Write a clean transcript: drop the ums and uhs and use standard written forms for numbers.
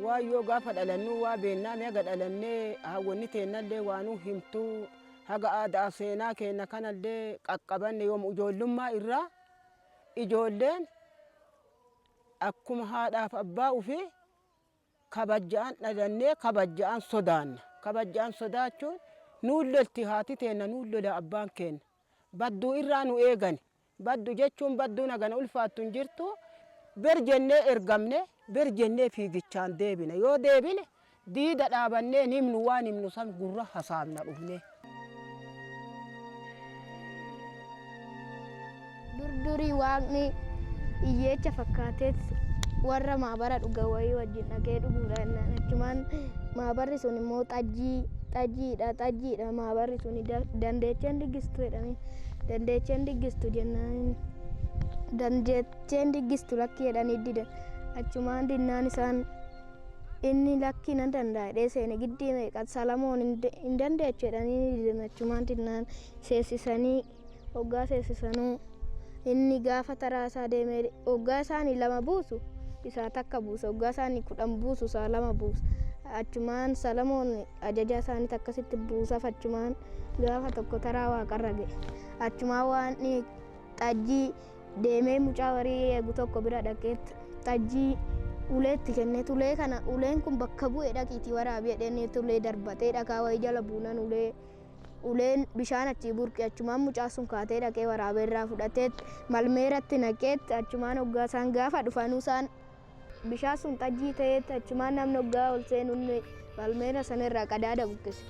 waayyo gaafa dhalannu waa beennaa meeqa dhalannee hawwanni teennallee waanuu himtuu haga aadaa seenaa keenya kanallee qaqqabanne yoom ijoollummaa irraa ijoolleen akkuma haadhaaf abbaa ofii kabajjaan dhalannee kabajjaan sodaanna. Kabajjaan sodaachuun nuun lolti haati teenna nuun lola abbaan keenya. Badduu irraa nu eegani. Baddu jechuun badduun hagana ulfaattu hin jirtu. Ber jennee ergamne ber jennee fiigichaan deebine. Yoo deebine diida dhaabannee nimnu waan himnu san gurra hasaabna dhufne. Durdurii waaqni iyyeecha fakkaateet warra maabara dhuga wayii wajjin dhaqee dhuguudhaan achumaan maabarri sun immoo xajjiidha maabarri sun dandeecheen diggistu jedhame dandeecheen diggistu jennaan dandeecheen diggistu lakkii jedhanii didan achumaan dinnaan isaan inni lakkii nan danda'a jedhee seene giddii meeqa Salamoon hin dandeechu jedhanii didan achumaan dinnaan seessisanii hoggaa seessisanuu inni gaafa taraasaa deemee hoggaa isaanii 2 buusu isaa takka buusa hoggaa isaanii 10 buusu isaa 2 buusa achumaan Salamoon ajaja isaanii akkasitti buusaaf achumaan gaafa tokko taraa waaqarra ga'e achumaan waan xajjii deemee mucaa warii eegu tokko bira dhaqeetti xajjii uleetti kenneet ulee kana uleen kun bakka bu'ee dhaqiitii waraabii jedheeneetti ulee darbatee dhagaa wayii jala buunan uleen bishaan achii burqe achumaan mucaa sun kaatee dhaqee waraabee irraa fudhateet malmeeratti naqeet achumaan hoggaa isaan gaafa dhufanuu isaan bishaan sun xajjii ta'eet achumaan namni hoggaa ol seenuun malmeera sanarraa qadaada buqqise.